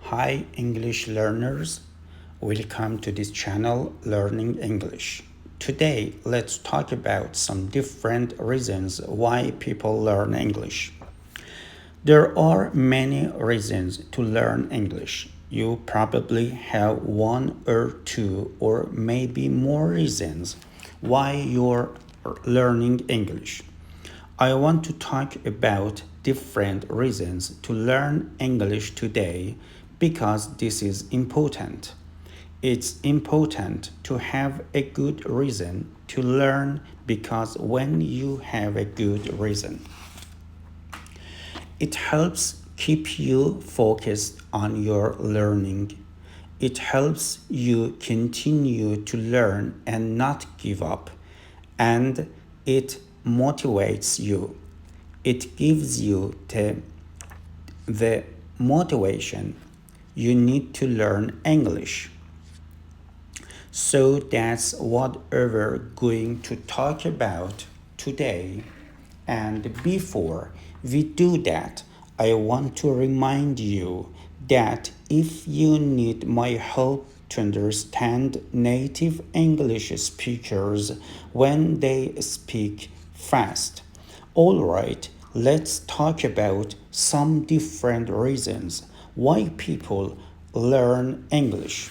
Hi English learners, welcome to this channel Learning English. Today let's talk about some different reasons why people learn English. There are many reasons to learn English. You probably have one or two or maybe more reasons why you're learning English. I want to talk about different reasons to learn English today because this is important. It's important to have a good reason to learn because when you have a good reason, it helps keep you focused on your learning. It helps you continue to learn and not give up. And it motivates you. It gives you the motivation you need to learn English. So that's what we're going to talk about today. And before we do that, I want to remind you that if you need my help to understand native English speakers when they speak fast, all right, let's talk about some different reasons why people learn English.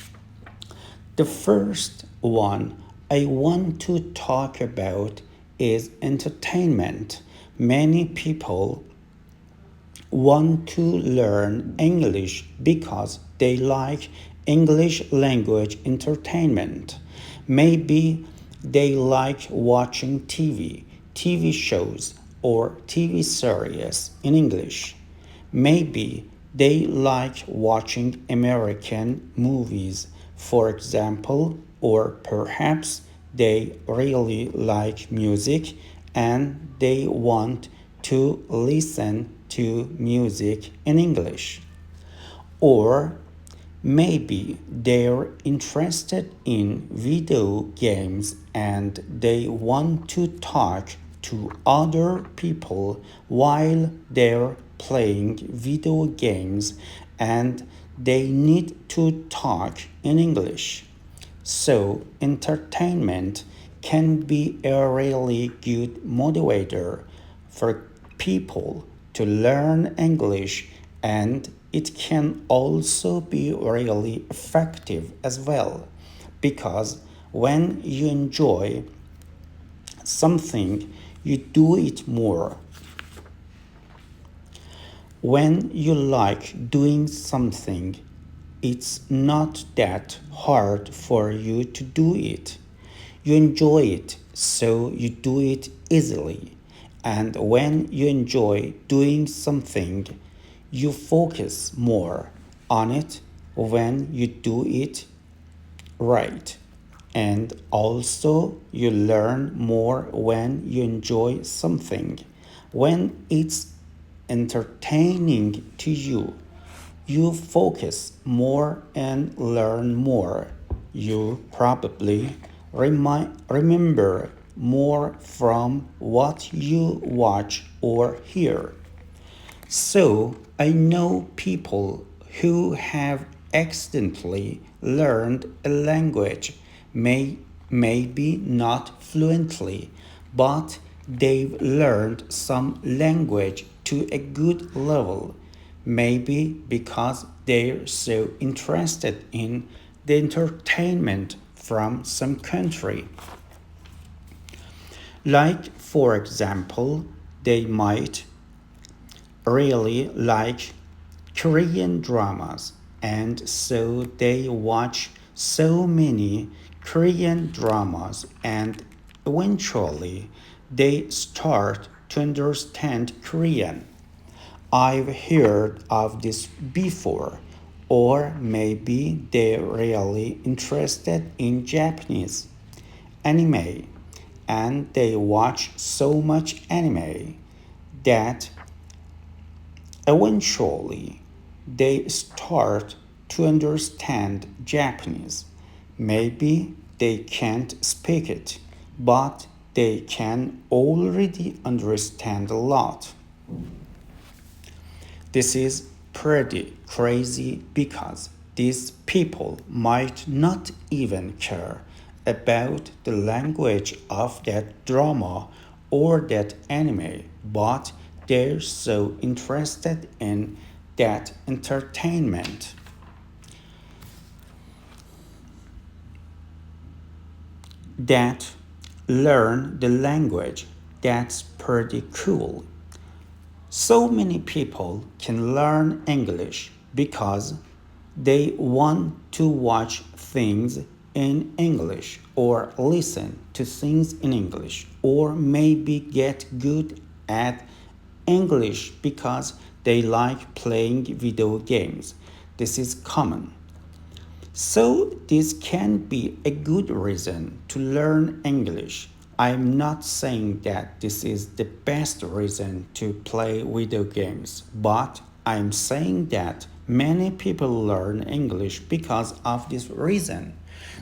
The first one I want to talk about is entertainment. Many people want to learn English because they like English language entertainment. Maybe they like watching TV shows, or TV series in English. Maybe they like watching American movies, for example, or perhaps they really like music and they want to listen to music in English. Or maybe they're interested in video games and they want to talk to other people while they're playing video games and they need to talk in English. So, entertainment can be a really good motivator for people to learn English, and it can also be really effective as well because when you enjoy something, you do it more. When you like doing something, it's not that hard for you to do it. You enjoy it, so you do it easily. And when you enjoy doing something, you focus more on it when you do it right. And also, you learn more when you enjoy something. When it's entertaining to you, you focus more and learn more. You probably remember more from what you watch or hear. So, I know people who have accidentally learned a language, maybe not fluently, but they've learned some language to a good level, maybe because they're so interested in the entertainment from some country. Like, for example, they might really like Korean dramas, and so they watch so many Korean dramas, and eventually they start to understand Korean. I've heard of this before, or maybe they're really interested in Japanese anime, and they watch so much anime that eventually, they start to understand Japanese. Maybe they can't speak it, but they can already understand a lot. This is pretty crazy because these people might not even care about the language of that drama or that anime, but they're so interested in that entertainment that learn the language. That's pretty cool. So many people can learn English because they want to watch things in English or listen to things in English or maybe get good at English because they like playing video games. This is common. So, this can be a good reason to learn English. I'm not saying that this is the best reason to play video games, but I'm saying that many people learn English because of this reason.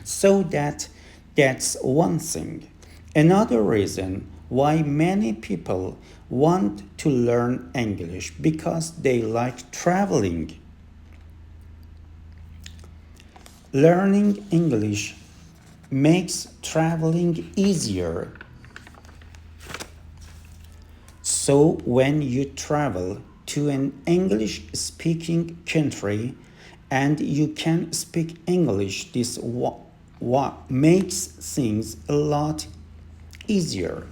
So that's one thing. Another reason why many people want to learn English because they like traveling. Learning English makes traveling easier. So, when you travel to an English speaking country and you can speak English, this what makes things a lot easier.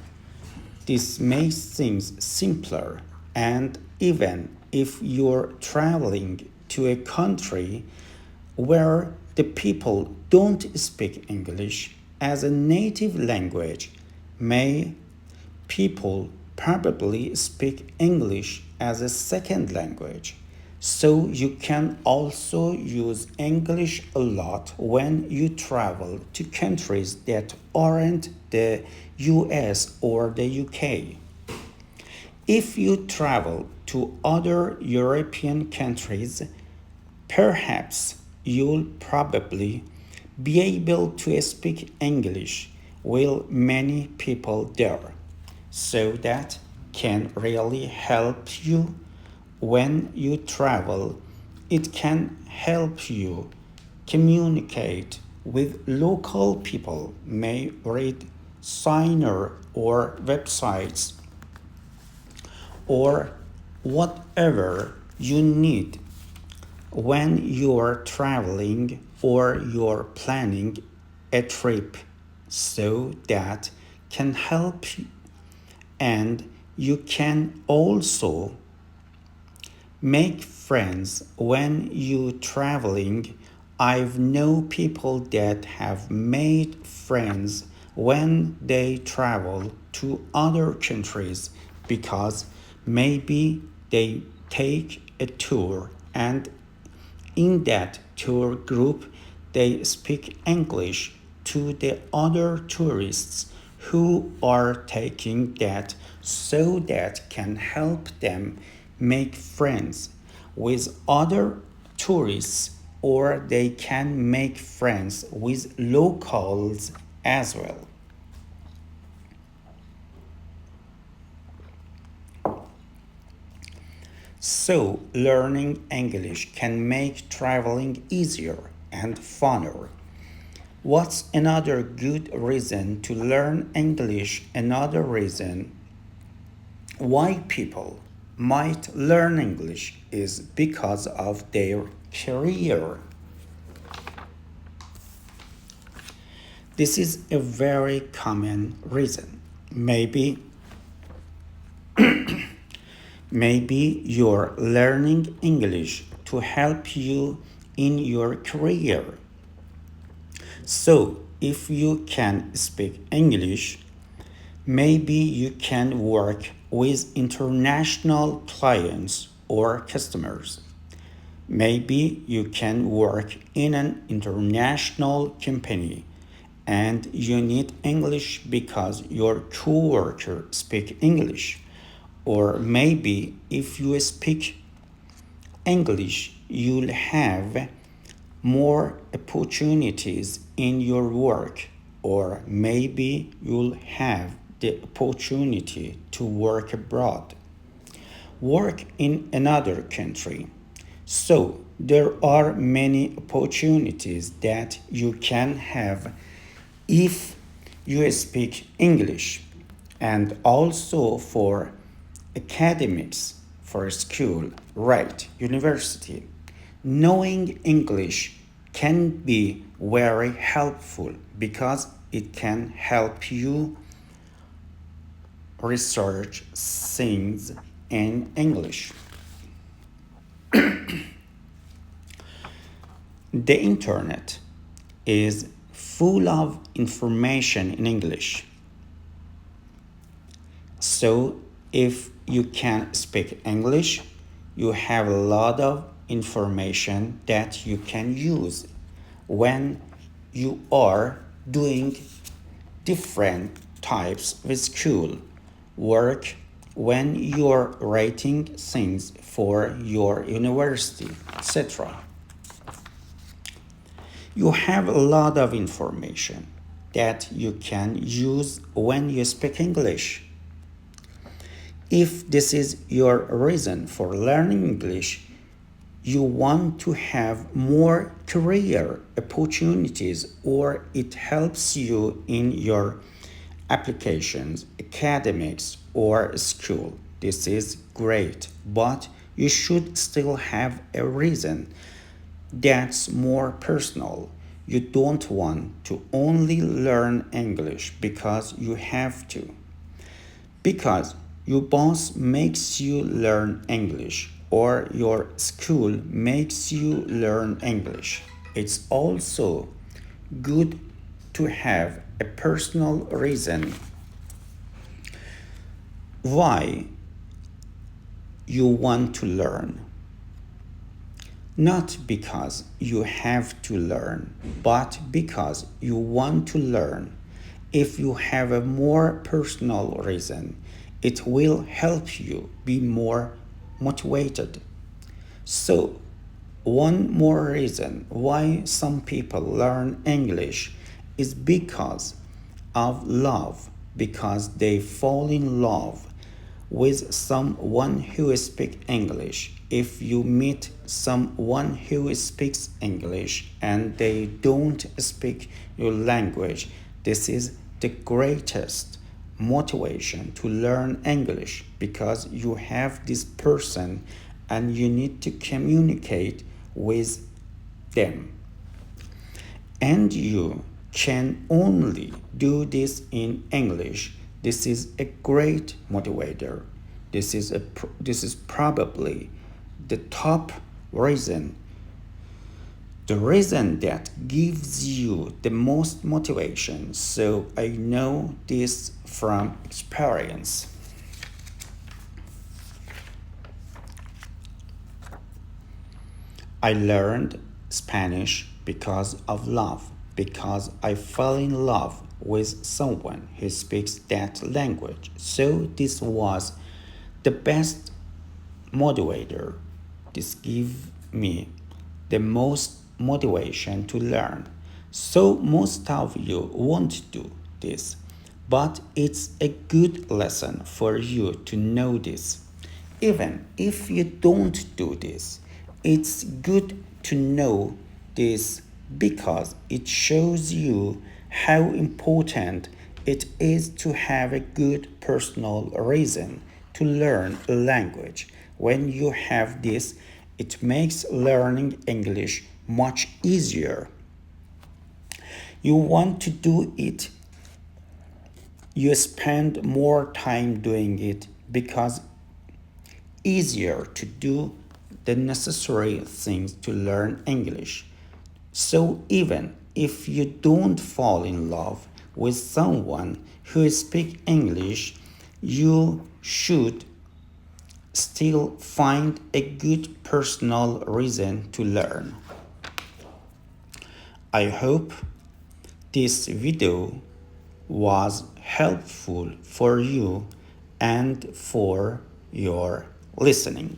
This makes things simpler. And even if you're traveling to a country where the people don't speak English as a native language, may people probably speak English as a second language. So you can also use English a lot when you travel to countries that aren't the US or the UK. If you travel to other European countries, perhaps you'll probably be able to speak English with many people there. So that can really help you when you travel. It can help you communicate with local people, may read signer or websites or whatever you need when you're traveling or you're planning a trip, so that can help you. And you can also make friends when you traveling. I've known people that have made friends when they travel to other countries because maybe they take a tour and in that tour group they speak English to the other tourists who are taking that, so that can help them make friends with other tourists, or they can make friends with locals as well. So, learning English can make traveling easier and funner. What's another good reason to learn English? Another reason why people might learn English is because of their career. This is a very common reason. Maybe you're learning English to help you in your career. So, if you can speak English, maybe you can work with international clients or customers. Maybe you can work in an international company and you need English because your coworker speak English. Or maybe if you speak English, you'll have more opportunities in your work, or maybe you'll have the opportunity to work abroad, work in another country. So there are many opportunities that you can have if you speak English, and also for academics, for school, right, university. Knowing English can be very helpful because it can help you research things in English. The internet is full of information in English. So if you can speak English, you have a lot of information that you can use when you are doing different types of school work, when you're writing things for your university, etc. You have a lot of information that you can use when you speak English. If this is your reason for learning English, you want to have more career opportunities, or it helps you in your applications, academics, or school. This is great, but you should still have a reason that's more personal. You don't want to only learn English because you have to. Because your boss makes you learn English or your school makes you learn English. It's also good to have a personal reason why you want to learn. Not because you have to learn, but because you want to learn. If you have a more personal reason, it will help you be more motivated. So, one more reason why some people learn English is because of love, because they fall in love with someone who speaks English. If you meet someone who speaks English and they don't speak your language, this is the greatest motivation to learn English, because you have this person and you need to communicate with them. And you can only do this in English. This is a great motivator. This is probably the top reason, the reason that gives you the most motivation. So I know this from experience. I learned Spanish because of love, because I fell in love with someone who speaks that language. So this was the best motivator. This gave me the most motivation to learn. So most of you won't do this, but it's a good lesson for you to know this. Even if you don't do this, it's good to know this because it shows you how important it is to have a good personal reason to learn a language. When you have this, it makes learning English much easier. You want to do it, you spend more time doing it because easier to do the necessary things to learn English. So even if you don't fall in love with someone who speaks English, you should still find a good personal reason to learn. I hope this video was helpful for you and for your listening.